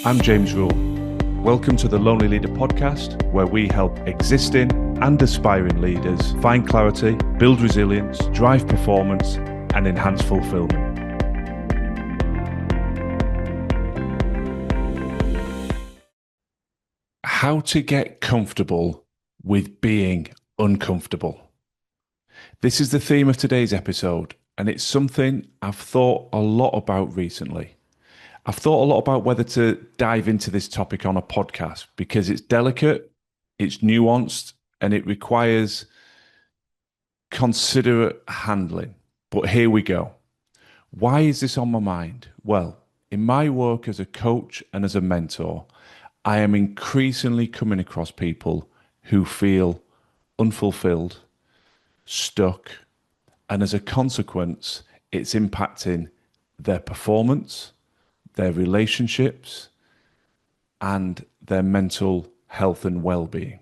I'm James Rule. Welcome to the Lonely Leader podcast, where we help existing and aspiring leaders find clarity, build resilience, drive performance, and enhance fulfilment. How to get comfortable with being uncomfortable. This is the theme of today's episode, and it's something I've thought a lot about recently. I've thought a lot about whether to dive into this topic on a podcast because it's delicate, it's nuanced, and it requires considerate handling. But here we go. Why is this on my mind? Well, in my work as a coach and as a mentor, I am increasingly coming across people who feel unfulfilled, stuck, and as a consequence, it's impacting their performance, their relationships, and their mental health and well-being.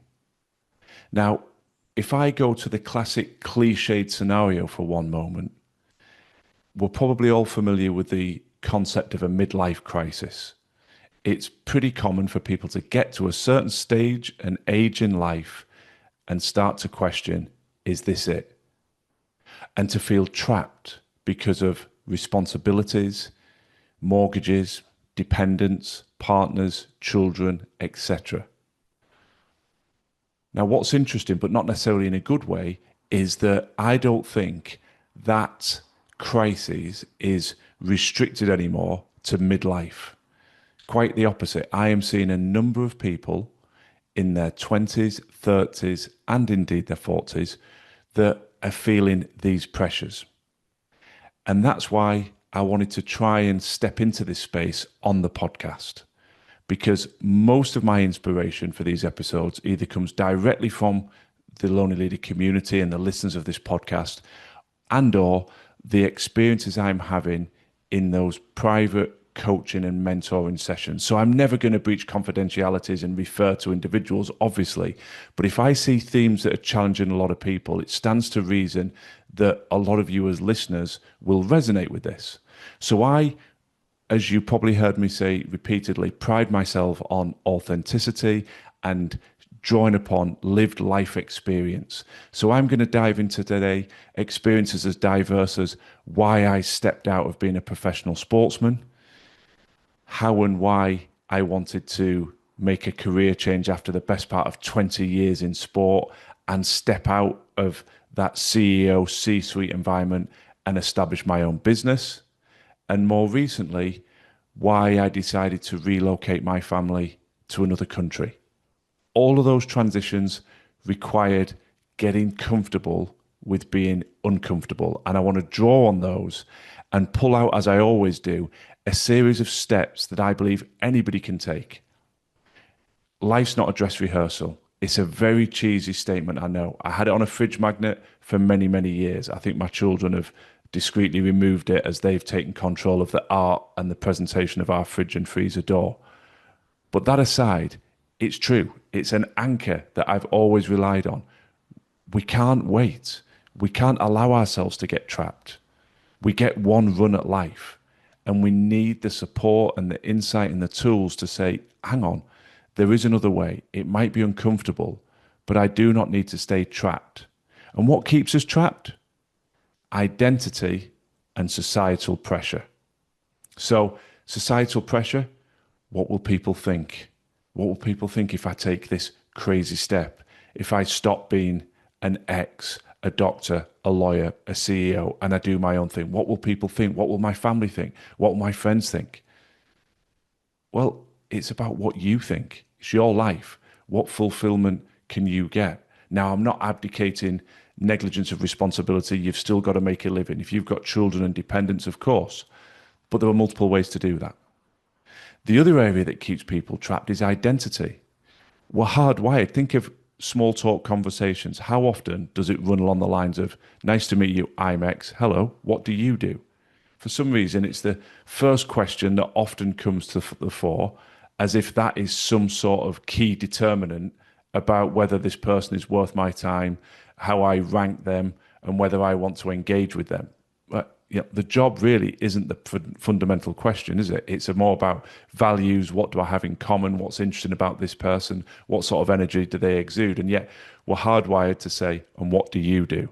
Now, if I go to the classic cliched scenario for one moment, we're probably all familiar with the concept of a midlife crisis. It's pretty common for people to get to a certain stage and age in life and start to question, is this it? And to feel trapped because of responsibilities, mortgages, dependents, partners, children, etc. Now, what's interesting, but not necessarily in a good way, is that I don't think that crisis is restricted anymore to midlife. Quite the opposite. I am seeing a number of people in their 20s, 30s, and indeed their 40s that are feeling these pressures. And that's why I wanted to try and step into this space on the podcast, because most of my inspiration for these episodes either comes directly from the Lonely Leader community and the listeners of this podcast, and or the experiences I'm having in those private coaching and mentoring sessions. So I'm never going to breach confidentialities and refer to individuals, obviously. But if I see themes that are challenging a lot of people, it stands to reason that a lot of you as listeners will resonate with this. So I, as you probably heard me say repeatedly, pride myself on authenticity and drawing upon lived life experience. So I'm going to dive into today experiences as diverse as why I stepped out of being a professional sportsman, how and why I wanted to make a career change after the best part of 20 years in sport and step out of that CEO C-suite environment and establish my own business. And more recently, why I decided to relocate my family to another country. All of those transitions required getting comfortable with being uncomfortable. And I want to draw on those and pull out, as I always do, a series of steps that I believe anybody can take. Life's not a dress rehearsal. It's a very cheesy statement, I know. I had it on a fridge magnet for many, many years. I think my children have discreetly removed it as they've taken control of the art and the presentation of our fridge and freezer door. But that aside, it's true. It's an anchor that I've always relied on. We can't wait. We can't allow ourselves to get trapped. We get one run at life, and we need the support and the insight and the tools to say, hang on, there is another way. It might be uncomfortable, but I do not need to stay trapped. And what keeps us trapped? Identity and societal pressure. So, societal pressure, what will people think? What will people think if I take this crazy step? If I stop being an ex, a doctor, a lawyer, a CEO, and I do my own thing? What will people think? What will my family think? What will my friends think? Well, it's about what you think. It's your life. What fulfillment can you get? Now, I'm not abdicating negligence of responsibility. You've still got to make a living. If you've got children and dependents, of course, but there are multiple ways to do that. The other area that keeps people trapped is identity. We're hardwired. Think of small talk conversations. How often does it run along the lines of, nice to meet you, I'm X, hello, what do you do? For some reason, it's the first question that often comes to the fore, as if that is some sort of key determinant about whether this person is worth my time, how I rank them, and whether I want to engage with them. But the job really isn't the fundamental question, is it? It's more about values. What do I have in common? What's interesting about this person? What sort of energy do they exude? And yet we're hardwired to say, and what do you do?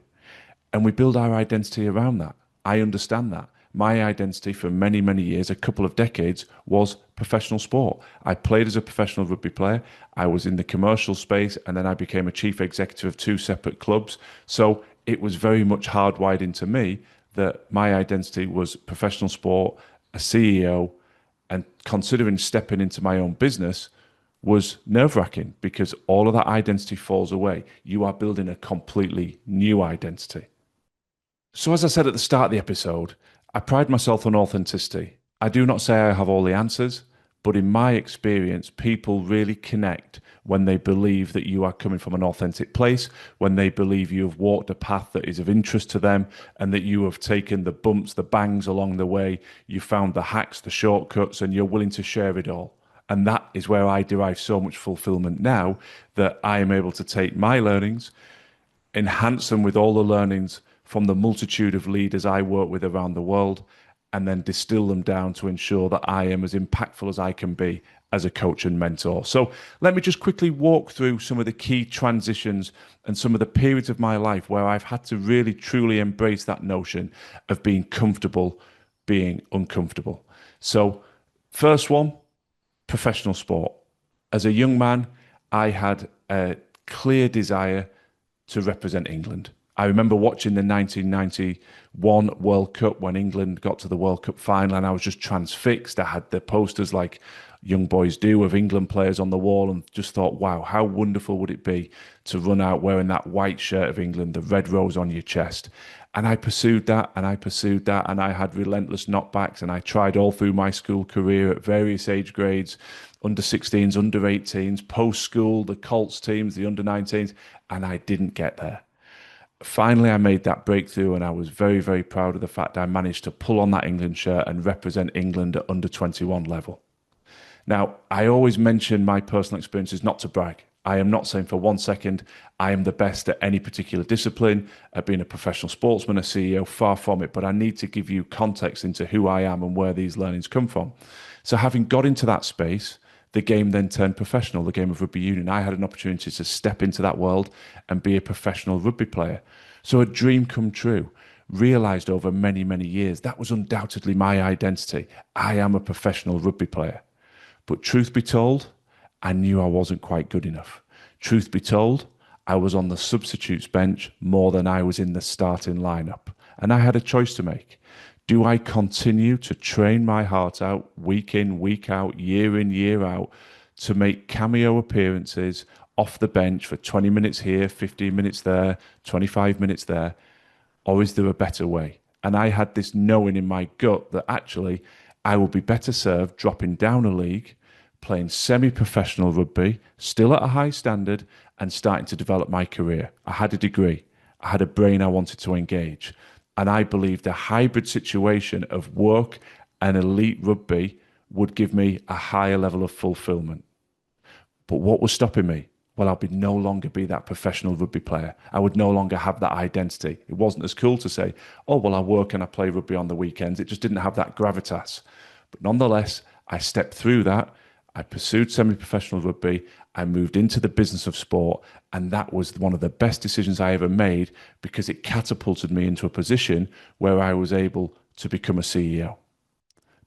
And we build our identity around that. I understand that. My identity for many, many years, a couple of decades, was professional sport. I played as a professional rugby player. I was in the commercial space, and then I became a chief executive of two separate clubs. So it was very much hardwired into me that my identity was professional sport, a CEO, and considering stepping into my own business was nerve wracking because all of that identity falls away. You are building a completely new identity. So, as I said at the start of the episode, I pride myself on authenticity. I do not say I have all the answers, but in my experience, people really connect when they believe that you are coming from an authentic place, when they believe you have walked a path that is of interest to them, and that you have taken the bumps, the bangs along the way, you found the hacks, the shortcuts, and you're willing to share it all. And that is where I derive so much fulfillment now that I am able to take my learnings, enhance them with all the learnings from the multitude of leaders I work with around the world, and then distill them down to ensure that I am as impactful as I can be as a coach and mentor. So let me just quickly walk through some of the key transitions and some of the periods of my life where I've had to really truly embrace that notion of being comfortable, being uncomfortable. So first one, professional sport. As a young man, I had a clear desire to represent England. I remember watching the 1991 World Cup when England got to the World Cup final, and I was just transfixed. I had the posters like young boys do of England players on the wall and just thought, wow, how wonderful would it be to run out wearing that white shirt of England, the red rose on your chest. And I pursued that and I pursued that, and I had relentless knockbacks, and I tried all through my school career at various age grades, under 16s, under 18s, post school, the Colts teams, the under 19s, and I didn't get there. Finally, I made that breakthrough, and I was very, very proud of the fact I managed to pull on that England shirt and represent England at under 21 level. Now, I always mention my personal experiences not to brag. I am not saying for 1 second I am the best at any particular discipline, at being a professional sportsman, a CEO, far from it, but I need to give you context into who I am and where these learnings come from. So having got into that space, the game then turned professional, the game of rugby union. I had an opportunity to step into that world and be a professional rugby player. So a dream come true, realized over many, many years, that was undoubtedly my identity. I am a professional rugby player. But truth be told, I knew I wasn't quite good enough. Truth be told, I was on the substitutes bench more than I was in the starting lineup. And I had a choice to make. Do I continue to train my heart out week in, week out, year in, year out to make cameo appearances off the bench for 20 minutes here, 15 minutes there, 25 minutes there? Or is there a better way? And I had this knowing in my gut that actually I would be better served dropping down a league, playing semi-professional rugby, still at a high standard, and starting to develop my career. I had a degree. I had a brain I wanted to engage. And I believed a hybrid situation of work and elite rugby would give me a higher level of fulfillment. But what was stopping me? Well, I would no longer be that professional rugby player. I would no longer have that identity. It wasn't as cool to say, oh, well, I work and I play rugby on the weekends. It just didn't have that gravitas. But nonetheless, I stepped through that. I pursued semi-professional rugby. I moved into the business of sport. And that was one of the best decisions I ever made because it catapulted me into a position where I was able to become a CEO.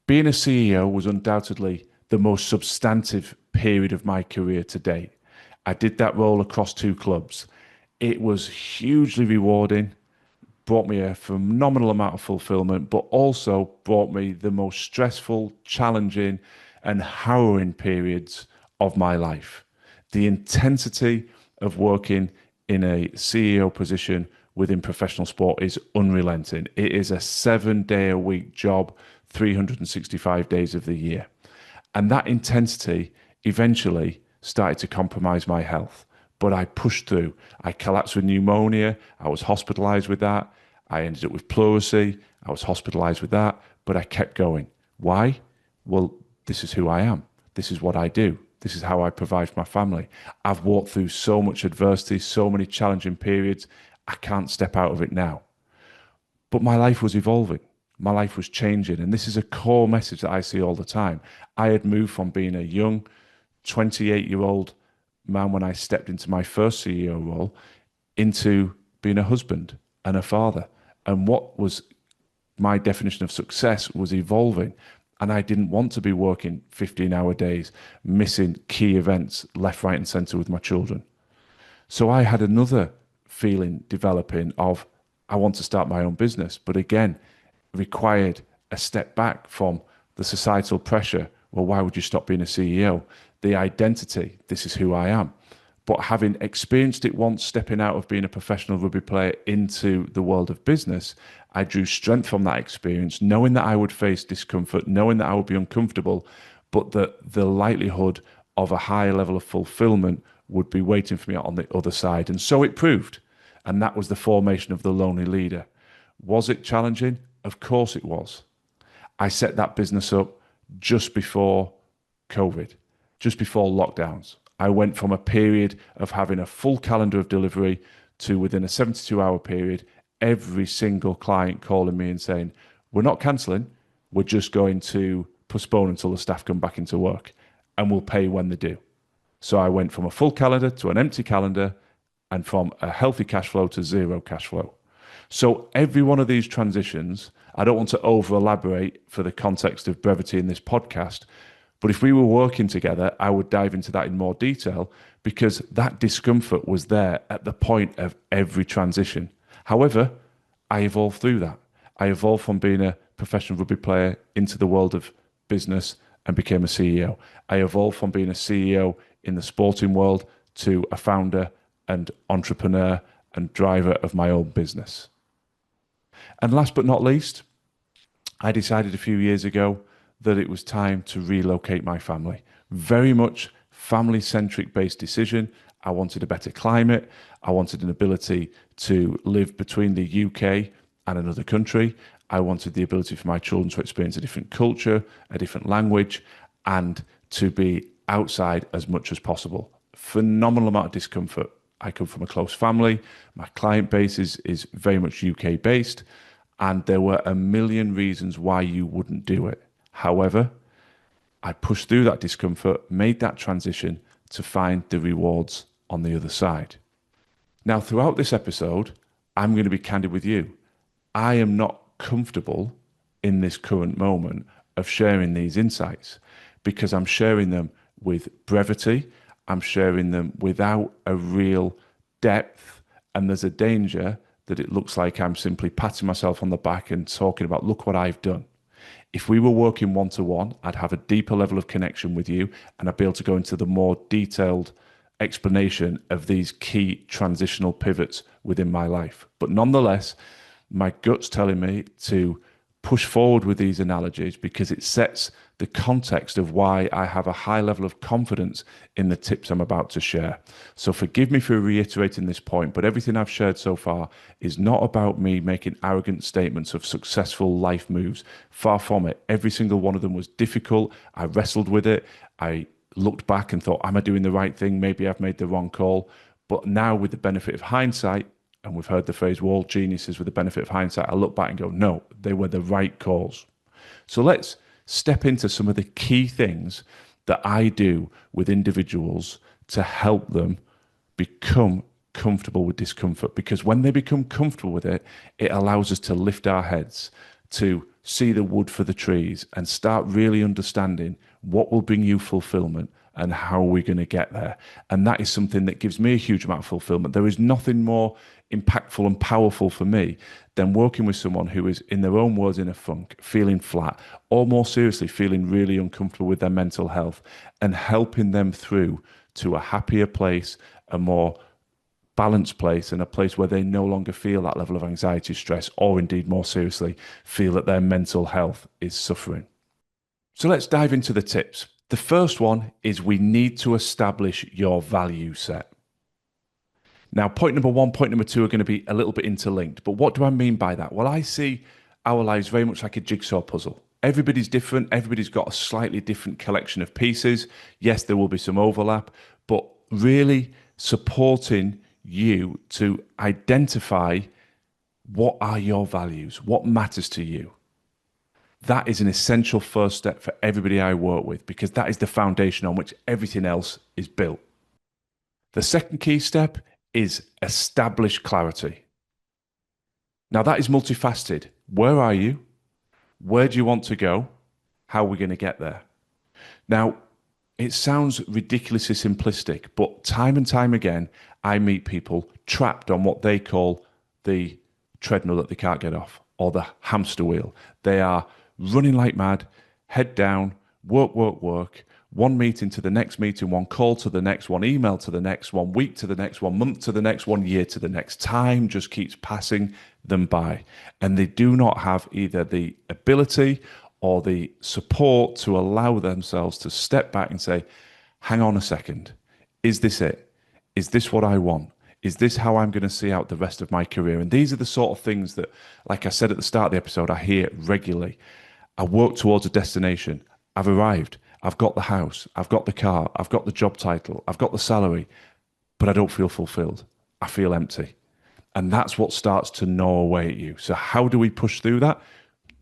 Being a CEO was undoubtedly the most substantive period of my career to date. I did that role across two clubs. It was hugely rewarding, brought me a phenomenal amount of fulfillment, but also brought me the most stressful, challenging, and harrowing periods of my life. The intensity of working in a CEO position within professional sport is unrelenting. It is a 7-day-a-week job, 365 days of the year. And that intensity eventually started to compromise my health. But I pushed through. I collapsed with pneumonia. I was hospitalized with that. I ended up with pleurisy. I was hospitalized with that. But I kept going. Why? Well, this is who I am. This is what I do. This is how I provide for my family. I've walked through so much adversity, so many challenging periods. I can't step out of it now. But my life was evolving. My life was changing. And this is a core message that I see all the time. I had moved from being a young 28-year-old man when I stepped into my first CEO role into being a husband and a father. And what was my definition of success was evolving. And I didn't want to be working 15-hour days, missing key events left, right, and center with my children. So I had another feeling developing of I want to start my own business, but again, required a step back from the societal pressure. Well, why would you stop being a CEO? The identity, this is who I am. But having experienced it once, stepping out of being a professional rugby player into the world of business, I drew strength from that experience, knowing that I would face discomfort, knowing that I would be uncomfortable, but that the likelihood of a higher level of fulfillment would be waiting for me on the other side. And so it proved. And that was the formation of the Lonely Leader. Was it challenging? Of course it was. I set that business up just before COVID, just before lockdowns. I went from a period of having a full calendar of delivery to within a 72-hour period, every single client calling me and saying, we're not cancelling, we're just going to postpone until the staff come back into work and we'll pay when they do. So I went from a full calendar to an empty calendar and from a healthy cash flow to zero cash flow. So every one of these transitions, I don't want to over elaborate for the context of brevity in this podcast, but if we were working together, I would dive into that in more detail because that discomfort was there at the point of every transition. However, I evolved through that. I evolved from being a professional rugby player into the world of business and became a CEO. I evolved from being a CEO in the sporting world to a founder and entrepreneur and driver of my own business. And last but not least, I decided a few years ago that it was time to relocate my family. Very much family-centric based decision. I wanted a better climate. I wanted an ability to live between the UK and another country. I wanted the ability for my children to experience a different culture, a different language, and to be outside as much as possible. Phenomenal amount of discomfort. I come from a close family. My client base is very much UK based, and there were a million reasons why you wouldn't do it. However, I pushed through that discomfort, made that transition to find the rewards on the other side. Now, throughout this episode, I'm going to be candid with you. I am not comfortable in this current moment of sharing these insights because I'm sharing them with brevity. I'm sharing them without a real depth, and there's a danger that it looks like I'm simply patting myself on the back and talking about, look what I've done. If we were working one-to-one, I'd have a deeper level of connection with you and I'd be able to go into the more detailed explanation of these key transitional pivots within my life. But nonetheless, my gut's telling me to push forward with these analogies because it sets the context of why I have a high level of confidence in the tips I'm about to share. So forgive me for reiterating this point, but everything I've shared so far is not about me making arrogant statements of successful life moves. Far from it. Every single one of them was difficult. I wrestled with it. I looked back and thought, am I doing the right thing? Maybe I've made the wrong call. But now with the benefit of hindsight, and we've heard the phrase, we're all geniuses with the benefit of hindsight, I look back and go, no, they were the right calls. So let's step into some of the key things that I do with individuals to help them become comfortable with discomfort. Because when they become comfortable with it, it allows us to lift our heads, to see the wood for the trees and start really understanding what will bring you fulfillment and how we're going to get there. And that is something that gives me a huge amount of fulfillment. There is nothing more impactful and powerful for me than working with someone who is, in their own words, in a funk, feeling flat, or more seriously, feeling really uncomfortable with their mental health, and helping them through to a happier place, a more balanced place, and a place where they no longer feel that level of anxiety, stress, or indeed more seriously, feel that their mental health is suffering. So let's dive into the tips. The first one is we need to establish your value set. Now, point number one, point number two are going to be a little bit interlinked. But what do I mean by that? Well, I see our lives very much like a jigsaw puzzle. Everybody's different. Everybody's got a slightly different collection of pieces. Yes, there will be some overlap, but really supporting you to identify what are your values, what matters to you. That is an essential first step for everybody I work with because that is the foundation on which everything else is built. The second key step is establish clarity. Now, that is multifaceted. Where are you? Where do you want to go? How are we going to get there? Now, it sounds ridiculously simplistic, but time and time again, I meet people trapped on what they call the treadmill that they can't get off or the hamster wheel. They are running like mad, head down, work, work, work, one meeting to the next meeting, one call to the next, one email to the next, one week to the next, one month to the next, one year to the next. Time just keeps passing them by. And they do not have either the ability or the support to allow themselves to step back and say, hang on a second, is this it? Is this what I want? Is this how I'm going to see out the rest of my career? And these are the sort of things that, like I said at the start of the episode, I hear regularly. I work towards a destination. I've arrived. I've got the house. I've got the car. I've got the job title. I've got the salary, but I don't feel fulfilled. I feel empty. And that's what starts to gnaw away at you. So how do we push through that?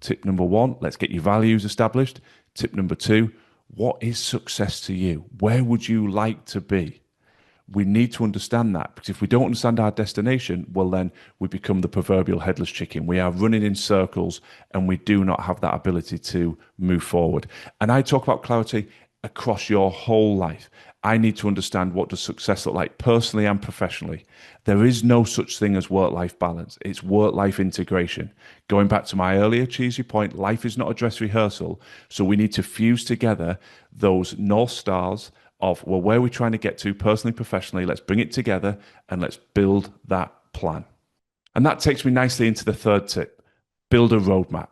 Tip number one, let's get your values established. Tip number two, what is success to you? Where would you like to be? We need to understand that because if we don't understand our destination, well, then we become the proverbial headless chicken. We are running in circles and we do not have that ability to move forward. And I talk about clarity across your whole life. I need to understand what does success look like personally and professionally. There is no such thing as work-life balance. It's work-life integration. Going back to my earlier cheesy point, life is not a dress rehearsal. So we need to fuse together those North Stars of, well, where are we trying to get to personally, professionally? Let's bring it together and let's build that plan. And that takes me nicely into the third tip, build a roadmap.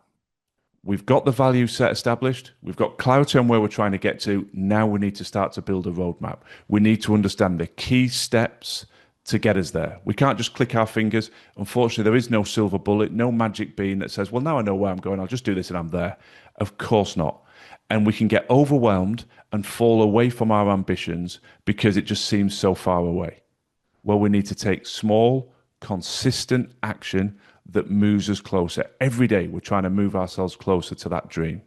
We've got the value set established. We've got clarity on where we're trying to get to. Now we need to start to build a roadmap. We need to understand the key steps to get us there. We can't just click our fingers. Unfortunately, there is no silver bullet, no magic bean that says, well, now I know where I'm going. I'll just do this and I'm there. Of course not. And we can get overwhelmed and fall away from our ambitions because it just seems so far away. Well, we need to take small, consistent action that moves us closer. Every day, we're trying to move ourselves closer to that dream.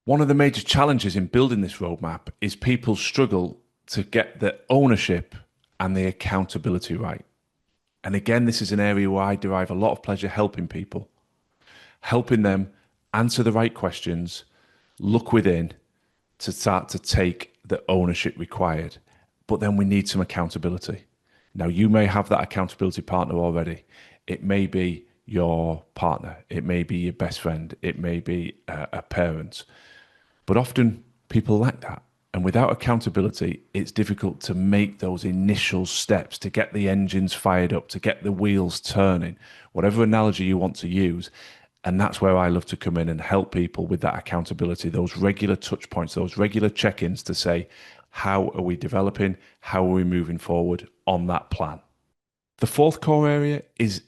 One of the major challenges in building this roadmap is people struggle to get the ownership and the accountability right. And again, this is an area where I derive a lot of pleasure helping people, helping them answer the right questions, look within to start to take the ownership required. But then we need some accountability. Now, you may have that accountability partner already. It may be your partner. It may be your best friend. It may be a parent. But often people lack that. And without accountability, it's difficult to make those initial steps, to get the engines fired up, to get the wheels turning, whatever analogy you want to use. And that's where I love to come in and help people with that accountability, those regular touch points, those regular check-ins to say, how are we developing? How are we moving forward on that plan? The fourth core area is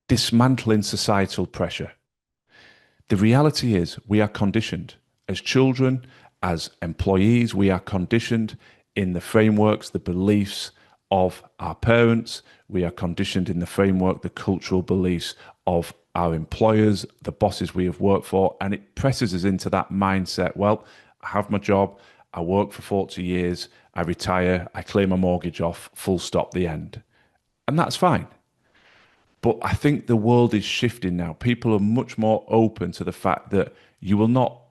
dismantling societal pressure. The reality is we are conditioned as children, as employees, we are conditioned in the frameworks, the beliefs of our parents. We are conditioned in the framework, the cultural beliefs of our employers, the bosses we have worked for, and it presses us into that mindset. Well, I have my job, I work for 40 years, I retire, I clear my mortgage off, full stop, the end. And that's fine. But I think the world is shifting now. People are much more open to the fact that you will not,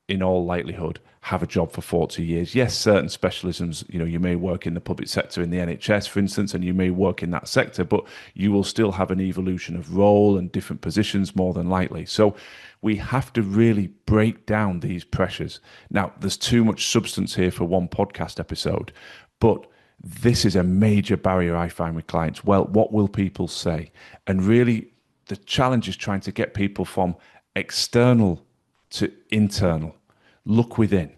in all likelihood, have a job for 40 years. Yes, certain specialisms, you may work in the public sector in the NHS, for instance, and you may work in that sector, but you will still have an evolution of role and different positions more than likely. So we have to really break down these pressures. Now, there's too much substance here for one podcast episode, but this is a major barrier I find with clients. Well, what will people say? And really, the challenge is trying to get people from external to internal. Look within,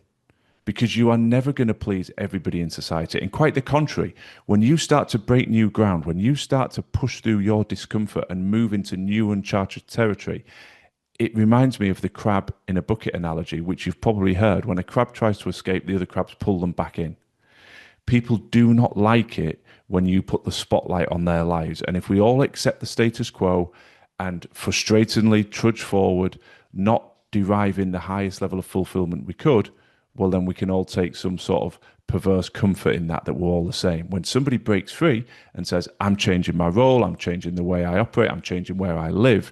because you are never going to please everybody in society. And quite the contrary, when you start to break new ground, when you start to push through your discomfort and move into new uncharted territory, it reminds me of the crab in a bucket analogy, which you've probably heard. When a crab tries to escape, the other crabs pull them back in. People do not like it when you put the spotlight on their lives. And if we all accept the status quo and frustratingly trudge forward, not deriving the highest level of fulfillment we could, well, then we can all take some sort of perverse comfort in that we're all the same. When somebody breaks free and says, I'm changing my role, I'm changing the way I operate, I'm changing where I live,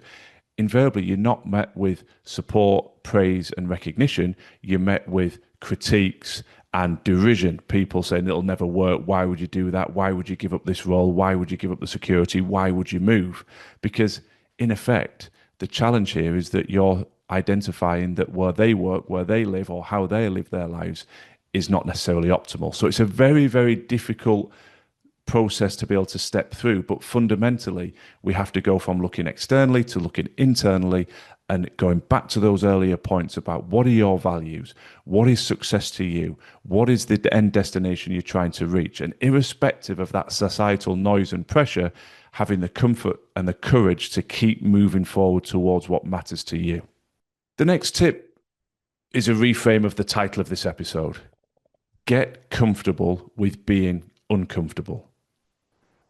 invariably you're not met with support, praise, and recognition. You're met with critiques and derision. People saying it'll never work. Why would you do that? Why would you give up this role? Why would you give up the security? Why would you move? Because in effect, the challenge here is that you're identifying that where they work, where they live, or how they live their lives is not necessarily optimal. So it's a very, very difficult process to be able to step through. But fundamentally, we have to go from looking externally to looking internally and going back to those earlier points about what are your values? What is success to you? What is the end destination you're trying to reach? And irrespective of that societal noise and pressure, having the comfort and the courage to keep moving forward towards what matters to you. The next tip is a reframe of the title of this episode. Get comfortable with being uncomfortable.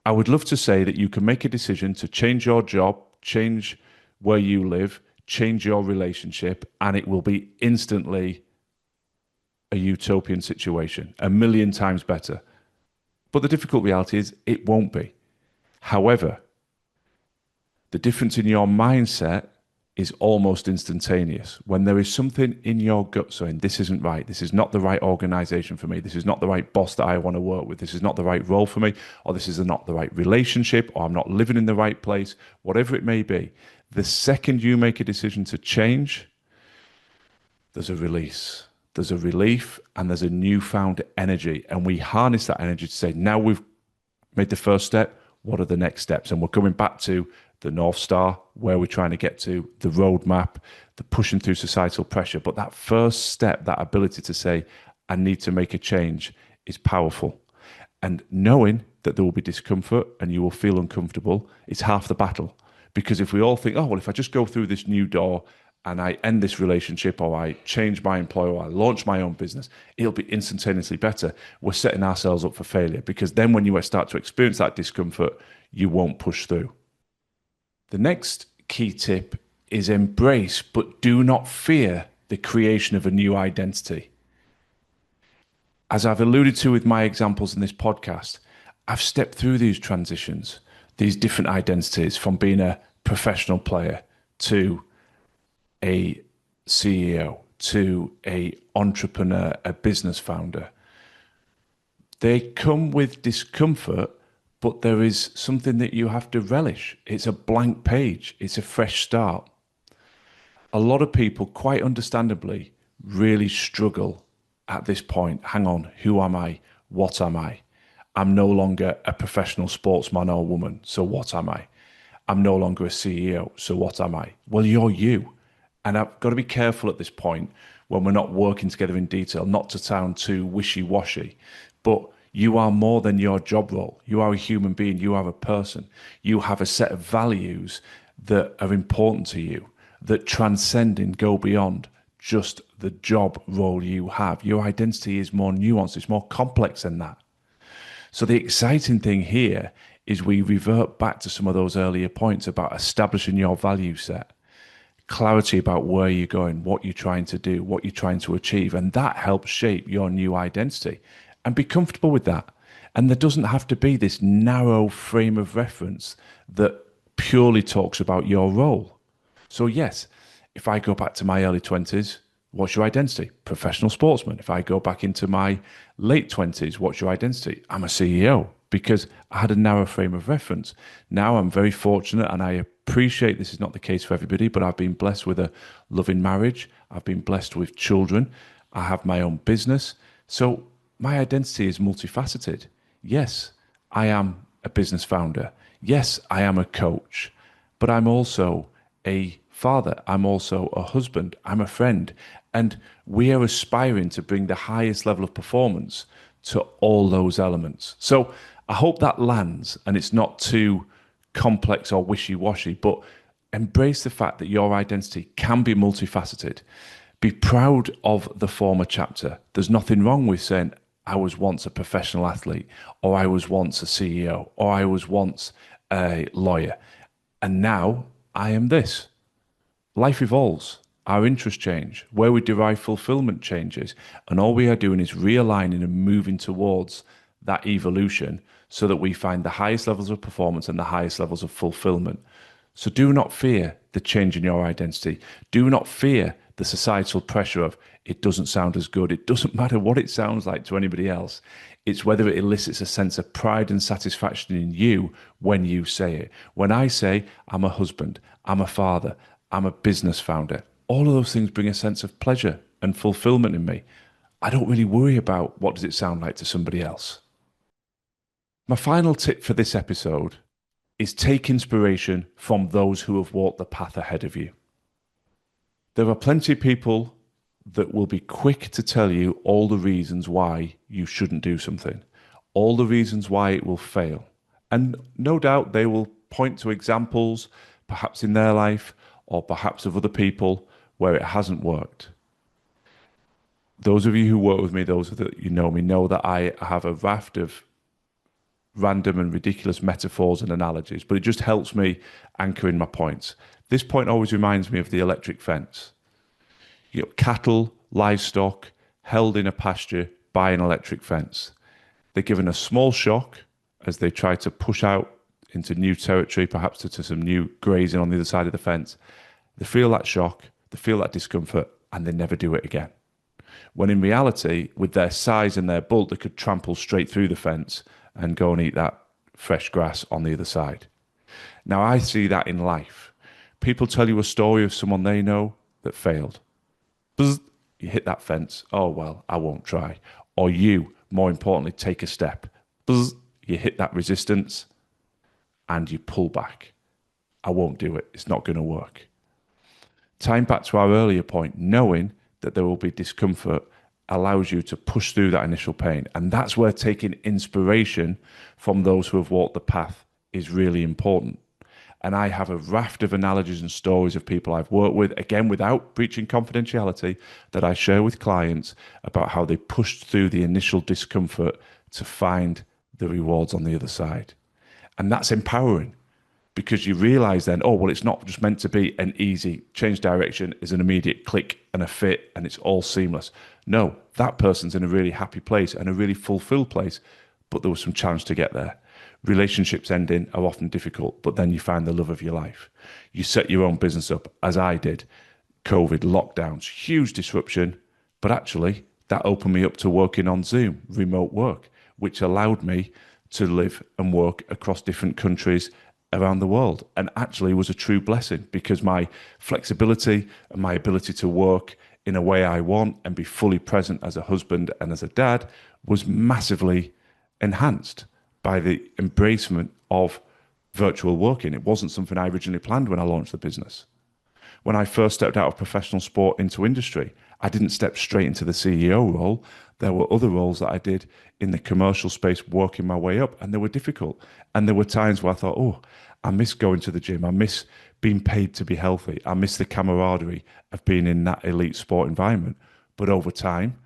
I would love to say that you can make a decision to change your job, change where you live, change your relationship, and it will be instantly a utopian situation, a million times better. But the difficult reality is it won't be. However, the difference in your mindset is almost instantaneous. When there is something in your gut saying, this isn't right, this is not the right organization for me, this is not the right boss that I want to work with, this is not the right role for me, or this is not the right relationship, or I'm not living in the right place, whatever it may be, the second you make a decision to change, there's a release, there's a relief, and there's a newfound energy. And we harness that energy to say, now we've made the first step, what are the next steps? And we're coming back to the North Star, where we're trying to get to, the roadmap, the pushing through societal pressure. But that first step, that ability to say, I need to make a change, is powerful. And knowing that there will be discomfort and you will feel uncomfortable is half the battle. Because if we all think, oh, well, if I just go through this new door and I end this relationship, or I change my employer, or I launch my own business, it'll be instantaneously better. We're setting ourselves up for failure, because then when you start to experience that discomfort, you won't push through. The next key tip is embrace, but do not fear, the creation of a new identity. As I've alluded to with my examples in this podcast, I've stepped through these transitions, these different identities, from being a professional player to a CEO, to a entrepreneur, a business founder. They come with discomfort, but there is something that you have to relish. It's a blank page. It's a fresh start. A lot of people, quite understandably, really struggle at this point. Hang on, who am I? What am I? I'm no longer a professional sportsman or woman, so what am I? I'm no longer a CEO, so what am I? Well, you're you. And I've got to be careful at this point, when we're not working together in detail, not to sound too wishy-washy, but you are more than your job role. You are a human being. You are a person. You have a set of values that are important to you, that transcend and go beyond just the job role you have. Your identity is more nuanced. It's more complex than that. So the exciting thing here is we revert back to some of those earlier points about establishing your value set, clarity about where you're going, what you're trying to do, what you're trying to achieve. And that helps shape your new identity. And be comfortable with that. And there doesn't have to be this narrow frame of reference that purely talks about your role. So yes, if I go back to my early 20s, what's your identity? Professional sportsman. If I go back into my late 20s, what's your identity? I'm a CEO, because I had a narrow frame of reference. Now I'm very fortunate, and I appreciate this is not the case for everybody, but I've been blessed with a loving marriage. I've been blessed with children. I have my own business. So my identity is multifaceted. Yes, I am a business founder. Yes, I am a coach, but I'm also a father. I'm also a husband. I'm a friend. And we are aspiring to bring the highest level of performance to all those elements. So I hope that lands and it's not too complex or wishy-washy, but embrace the fact that your identity can be multifaceted. Be proud of the former chapter. There's nothing wrong with saying, I was once a professional athlete, or I was once a CEO, or I was once a lawyer, and now I am this. Life evolves. Our interests change. Where we derive fulfillment changes. And all we are doing is realigning and moving towards that evolution so that we find the highest levels of performance and the highest levels of fulfillment. So do not fear the change in your identity. Do not fear the societal pressure of it doesn't sound as good. It doesn't matter what it sounds like to anybody else. It's whether it elicits a sense of pride and satisfaction in you when you say it. When I say I'm a husband, I'm a father, I'm a business founder, all of those things bring a sense of pleasure and fulfillment in me. I don't really worry about what does it sound like to somebody else. My final tip for this episode is take inspiration from those who have walked the path ahead of you. There are plenty of people that will be quick to tell you all the reasons why you shouldn't do something, all the reasons why it will fail. And no doubt they will point to examples, perhaps in their life or perhaps of other people, where it hasn't worked. Those of you who work with me, those that you know me, know that I have a raft of random and ridiculous metaphors and analogies, but it just helps me anchor in my points. This point always reminds me of the electric fence. You know, cattle, livestock, held in a pasture by an electric fence. They're given a small shock as they try to push out into new territory, perhaps to some new grazing on the other side of the fence. They feel that shock, they feel that discomfort, and they never do it again. When in reality, with their size and their bulk, they could trample straight through the fence and go and eat that fresh grass on the other side. Now, I see that in life. People tell you a story of someone they know that failed. Buzz, you hit that fence. Oh, well, I won't try. Or you, more importantly, take a step. Buzz, you hit that resistance and you pull back. I won't do it. It's not going to work. Tying back to our earlier point, knowing that there will be discomfort allows you to push through that initial pain. And that's where taking inspiration from those who have walked the path is really important. And I have a raft of analogies and stories of people I've worked with, again, without breaching confidentiality, that I share with clients about how they pushed through the initial discomfort to find the rewards on the other side. And that's empowering because you realize then, oh, well, it's not just meant to be an easy change direction, is an immediate click and a fit, and it's all seamless. No, that person's in a really happy place and a really fulfilled place, but there was some challenge to get there. Relationships ending are often difficult, but then you find the love of your life. You set your own business up, as I did. COVID, lockdowns, huge disruption, but actually that opened me up to working on Zoom, remote work, which allowed me to live and work across different countries around the world, and actually was a true blessing because my flexibility and my ability to work in a way I want and be fully present as a husband and as a dad was massively enhanced by the embracement of virtual working. It wasn't something I originally planned when I launched the business. When I first stepped out of professional sport into industry, I didn't step straight into the CEO role. There were other roles that I did in the commercial space, working my way up, and they were difficult. And there were times where I thought, oh, I miss going to the gym. I miss being paid to be healthy. I miss the camaraderie of being in that elite sport environment. But over time,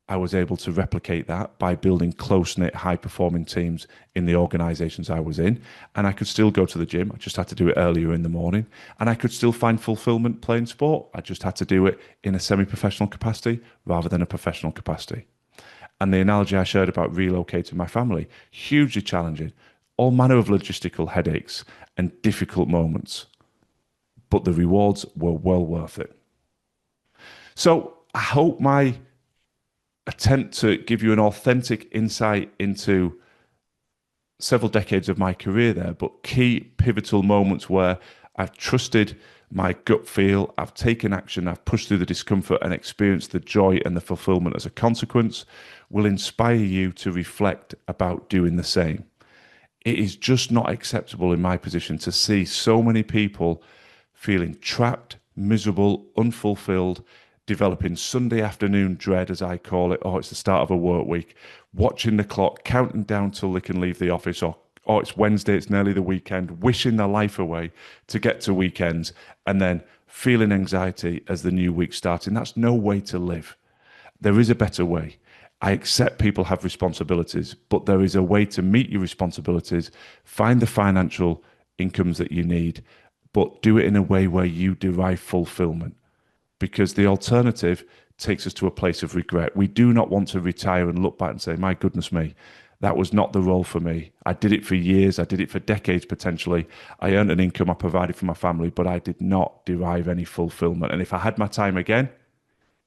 I was able to replicate that by building close-knit, high-performing teams in the organizations I was in. And I could still go to the gym. I just had to do it earlier in the morning. And I could still find fulfillment playing sport. I just had to do it in a semi-professional capacity rather than a professional capacity. And the analogy I shared about relocating my family, hugely challenging, all manner of logistical headaches and difficult moments. But the rewards were well worth it. So I hope my attempt to give you an authentic insight into several decades of my career there, but key pivotal moments where I've trusted my gut feel, I've taken action, I've pushed through the discomfort and experienced the joy and the fulfillment as a consequence, will inspire you to reflect about doing the same. It is just not acceptable in my position to see so many people feeling trapped, miserable, unfulfilled, developing Sunday afternoon dread, as I call it. Oh, it's the start of a work week, watching the clock, counting down till they can leave the office, or oh, it's Wednesday, it's nearly the weekend, wishing their life away to get to weekends, and then feeling anxiety as the new week starts. And that's no way to live. There is a better way. I accept people have responsibilities, but there is a way to meet your responsibilities, find the financial incomes that you need, but do it in a way where you derive fulfillment. because the alternative takes us to a place of regret. We do not want to retire and look back and say, my goodness me, that was not the role for me. I did it for years. I did it for decades, potentially. I earned an income. I provided for my family, but I did not derive any fulfillment. And if I had my time again,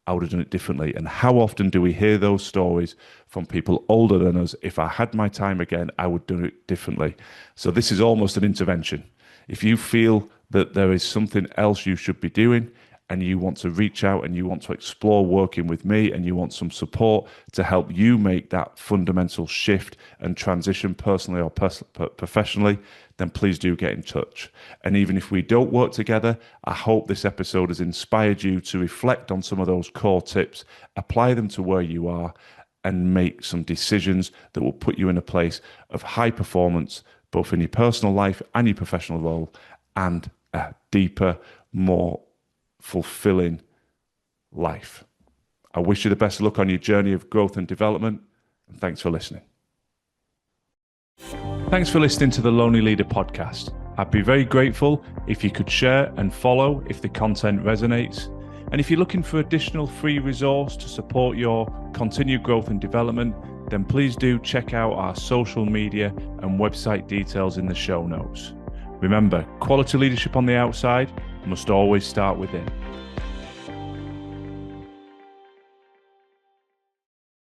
I would have done it differently. And how often do we hear those stories from people older than us? If I had my time again, I would do it differently. So this is almost an intervention. If you feel that there is something else you should be doing, and you want to reach out and you want to explore working with me and you want some support to help you make that fundamental shift and transition personally or professionally, then please do get in touch. And even if we don't work together, I hope this episode has inspired you to reflect on some of those core tips, apply them to where you are, and make some decisions that will put you in a place of high performance, both in your personal life and your professional role, and a deeper, more fulfilling life. I wish you the best of luck on your journey of growth and development, and thanks for listening. Thanks for listening to the Lonely Leader podcast. I'd be very grateful if you could share and follow if the content resonates. And if you're looking for additional free resource to support your continued growth and development, then please do check out our social media and website details in the show notes. Remember, quality leadership on the outside must always start within.